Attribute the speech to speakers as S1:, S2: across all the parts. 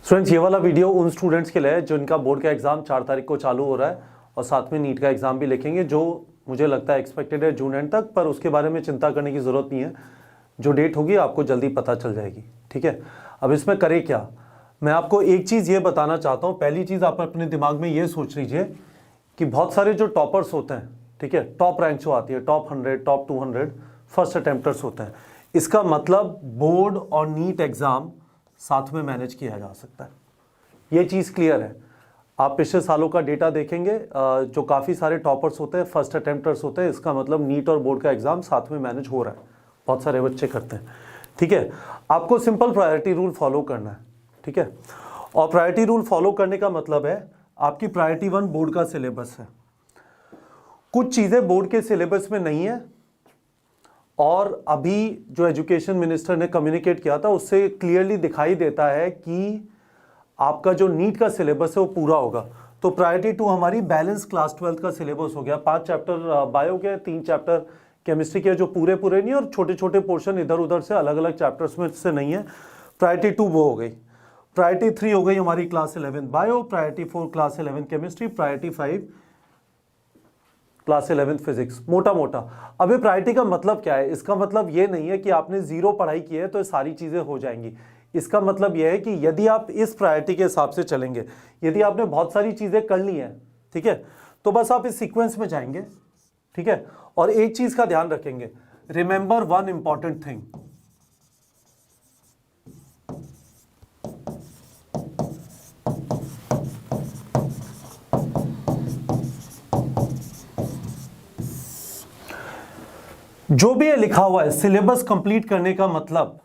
S1: Students, ये वाला video उन स्टूडेंट्स के लिए है जिनका बोर्ड का एग्जाम 4 तारीख को चालू हो रहा है और साथ में नीट का एग्जाम भी लिखेंगे, जो मुझे लगता है एक्सपेक्टेड है जून एंड तक, पर उसके बारे में चिंता करने की ज़रूरत नहीं है। जो डेट होगी आपको जल्दी पता चल जाएगी। ठीक है, अब इसमें करें क्या, मैं आपको एक चीज़ ये बताना चाहता हूँ। पहली चीज़, आप अपने दिमाग में ये सोच लीजिए कि बहुत सारे जो टॉपर्स होते हैं, ठीक है, टॉप रैंक जो आती है, टॉप 100, टॉप 200 फर्स्ट अटेम्प्टर्स होते हैं। इसका मतलब बोर्ड और नीट एग्ज़ाम साथ में मैनेज किया जा सकता है। ये चीज़ क्लियर है। आप पिछले सालों का डेटा देखेंगे, जो काफ़ी सारे टॉपर्स होते हैं, फर्स्ट अटेम्प्टर्स होते हैं, इसका मतलब नीट और बोर्ड का एग्ज़ाम साथ में मैनेज हो रहा है। बहुत सारे बच्चे करते हैं। ठीक है, आपको सिंपल प्रायोरिटी रूल फॉलो करना है। ठीक है, और प्रायोरिटी रूल फॉलो करने का मतलब है आपकी प्रायोरिटी 1 बोर्ड का सिलेबस है। कुछ चीज़ें बोर्ड के सिलेबस में नहीं है और अभी जो एजुकेशन मिनिस्टर ने कम्युनिकेट किया था उससे क्लियरली दिखाई देता है कि आपका जो नीट का सिलेबस है वो पूरा होगा। तो प्रायोरिटी 2 हमारी बैलेंस क्लास 12 का सिलेबस हो गया। 5 चैप्टर बायो के, 3 चैप्टर केमिस्ट्री के, जो पूरे नहीं, और छोटे छोटे पोर्शन इधर उधर से अलग अलग चैप्टर्स में से नहीं है। प्रायोरिटी 2 वो हो गई। प्रायोरिटी 3 हो गई हमारी class 11 bio, priority 4 class 11 chemistry, priority 5 class 11 physics, मोटा मोटा। अभी प्रायोरिटी का मतलब क्या है? इसका मतलब ये नहीं है कि आपने 0 पढ़ाई की है तो सारी चीज़ें हो जाएंगी। इसका मतलब यह है कि यदि आप इस प्रायोरिटी के हिसाब से चलेंगे, यदि आपने बहुत सारी चीज़ें कर ली हैं, ठीक है, तो बस आप इस सीक्वेंस में जाएंगे। ठीक है, और एक चीज़ का ध्यान रखेंगे, रिमेंबर वन इंपॉर्टेंट थिंग, जो भी ये लिखा हुआ है सिलेबस कंप्लीट करने का मतलब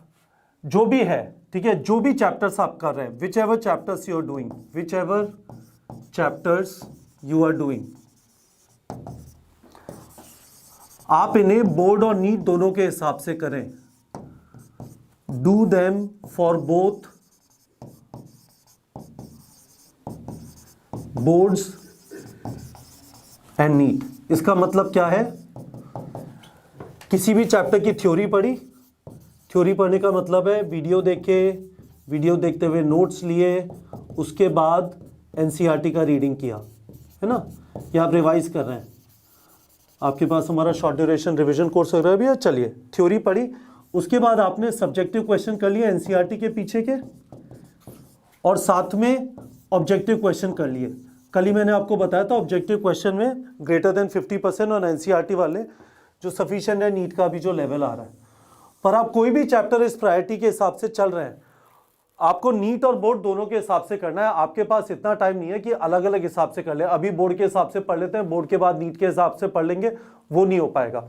S1: जो भी है, ठीक है, जो भी चैप्टर्स आप कर रहे हैं, whichever chapters you are doing, whichever chapters you are doing, आप इन्हें बोर्ड और नीट दोनों के हिसाब से करें। Do them for both boards and NEET. इसका मतलब क्या है? किसी भी चैप्टर की थ्योरी पढ़ी, थ्योरी पढ़ने का मतलब है वीडियो देखे, वीडियो देखते हुए नोट्स लिए, उसके बाद एनसीईआरटी का रीडिंग किया, है ना, या आप रिवाइज कर रहे हैं, आपके पास हमारा शॉर्ट ड्यूरेशन रिवीजन कोर्स हो रहा है भैया, चलिए थ्योरी पढ़ी, उसके बाद आपने सब्जेक्टिव क्वेश्चन कर लिए एनसीईआरटी के पीछे के, और साथ में ऑब्जेक्टिव क्वेश्चन कर लिए। कल ही मैंने आपको बताया था ऑब्जेक्टिव क्वेश्चन में ग्रेटर देन 50% और एनसीईआरटी वाले जो सफिशिएंट है, नीट का भी जो लेवल आ रहा है। पर आप कोई भी चैप्टर इस प्रायोरिटी के हिसाब से चल रहे हैं, आपको नीट और बोर्ड दोनों के हिसाब से करना है। आपके पास इतना टाइम नहीं है कि अलग अलग हिसाब से कर ले, अभी बोर्ड के हिसाब से पढ़ लेते हैं, बोर्ड के बाद नीट के हिसाब से पढ़ लेंगे, वो नहीं हो पाएगा।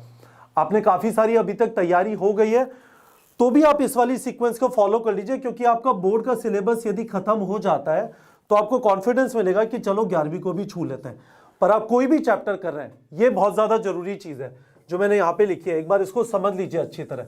S1: आपने काफ़ी सारी अभी तक तैयारी हो गई है तो भी आप इस वाली सीक्वेंस को फॉलो कर लीजिए, क्योंकि आपका बोर्ड का सिलेबस यदि खत्म हो जाता है तो आपको कॉन्फिडेंस मिलेगा कि चलो 11वीं को भी छू लेते हैं। पर आप कोई भी चैप्टर कर रहे हैं, ये बहुत ज़्यादा जरूरी चीज़ है जो मैंने यहाँ पे लिखी है, एक बार इसको समझ लीजिए अच्छी तरह।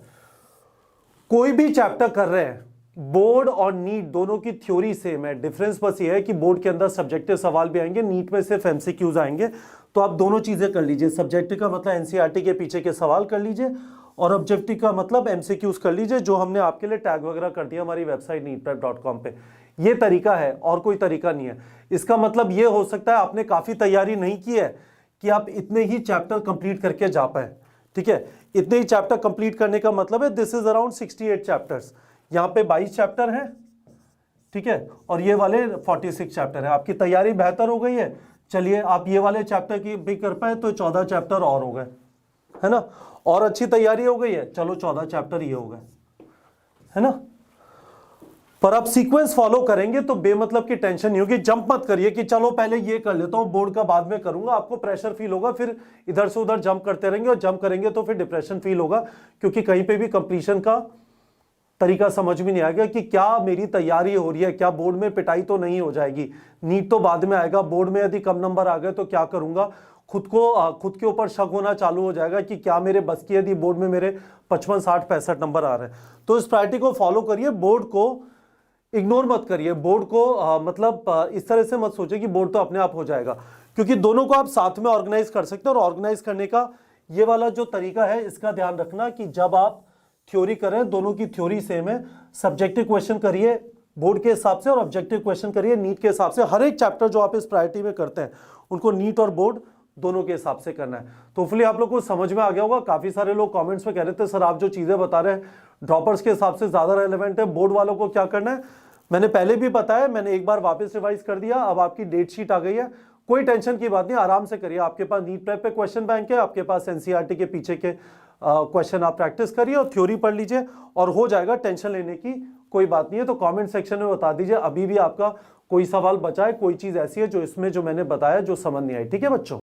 S1: कोई भी चैप्टर कर रहे हैं, बोर्ड और नीट दोनों की थ्योरी सेम है। डिफरेंस बस ये है कि बोर्ड के अंदर सब्जेक्टिव सवाल भी आएंगे, नीट में सिर्फ एमसीक्यूज आएंगे। तो आप दोनों चीजें कर लीजिए, सब्जेक्टिव का मतलब एनसीईआरटी के पीछे के सवाल कर लीजिए, और ऑब्जेक्टिव का मतलब एमसीक्यूज कर लीजिए, जो हमने आपके लिए टैग वगैरह कर दिया हमारी वेबसाइट neetprep.com पे। ये तरीका है और कोई तरीका नहीं है। इसका मतलब ये हो सकता है आपने काफी तैयारी नहीं की है कि आप इतने ही चैप्टर कंप्लीट करके जा पाए। ठीक है, इतने ही चैप्टर कंप्लीट करने का मतलब है दिस इज अराउंड 68 चैप्टर्स। यहाँ पे 22 चैप्टर हैं, ठीक है, और ये वाले 46 चैप्टर है। आपकी तैयारी बेहतर हो गई है, चलिए आप ये वाले चैप्टर की भी कर पाए तो 14 चैप्टर और हो गए, है ना, और अच्छी तैयारी हो गई है, चलो 14 चैप्टर ये हो गए, है ना। पर आप सीक्वेंस फॉलो करेंगे तो बेमतलब की टेंशन नहीं होगी। जंप मत करिए कि चलो पहले ये कर लेता हूं, बोर्ड का बाद में करूंगा। आपको प्रेशर फील होगा, फिर इधर से उधर जंप करते रहेंगे, और जंप करेंगे तो फिर डिप्रेशन फील होगा, क्योंकि कहीं पे भी कंप्लीशन का तरीका समझ में नहीं आएगा कि क्या मेरी तैयारी हो रही है, क्या बोर्ड में पिटाई तो नहीं हो जाएगी। नीट तो बाद में आएगा, बोर्ड में यदि कम नंबर आ गए तो क्या करूंगा, खुद के ऊपर शक होना चालू हो जाएगा कि क्या मेरे बस की, यदि बोर्ड में मेरे 55, 60, 65 नंबर आ रहे हैं। तो इस प्रायोरिटी को फॉलो करिए, बोर्ड को इग्नोर मत करिए, बोर्ड को मतलब इस तरह से मत सोचिए कि बोर्ड तो अपने आप हो जाएगा, क्योंकि दोनों को आप साथ में ऑर्गेनाइज कर सकते हैं। और ऑर्गेनाइज करने का ये वाला जो तरीका है, इसका ध्यान रखना कि जब आप थ्योरी करें, दोनों की थ्योरी सेम है, सब्जेक्टिव क्वेश्चन करिए बोर्ड के हिसाब से और ऑब्जेक्टिव क्वेश्चन करिए नीट के हिसाब से। हर एक चैप्टर जो आप इस प्रायोरिटी में करते हैं उनको नीट और बोर्ड दोनों के हिसाब से करना है। तो होपफुली आप लोग को समझ में आ गया होगा। काफी सारे लोग कमेंट्स में कह रहे थे सर आप जो चीजें बता रहे हैं ड्रॉपर्स के हिसाब से ज्यादा रेलेवेंट है, बोर्ड वालों को क्या करना है। मैंने पहले भी बताया, मैंने एक बार वापस रिवाइज कर दिया। अब आपकी डेट शीट आ गई है, कोई टेंशन की बात नहीं, आराम से करिए। आपके पास नीट प्रेप पे क्वेश्चन बैंक है, आपके पास एनसीईआरटी के पीछे के क्वेश्चन आप प्रैक्टिस करिए और थ्योरी पढ़ लीजिए और हो जाएगा। टेंशन लेने की कोई बात नहीं है। तो कमेंट सेक्शन में बता दीजिए अभी भी आपका कोई सवाल बचा है, कोई चीज ऐसी है जो इसमें जो मैंने बताया जो समझ नहीं आई। ठीक है बच्चों।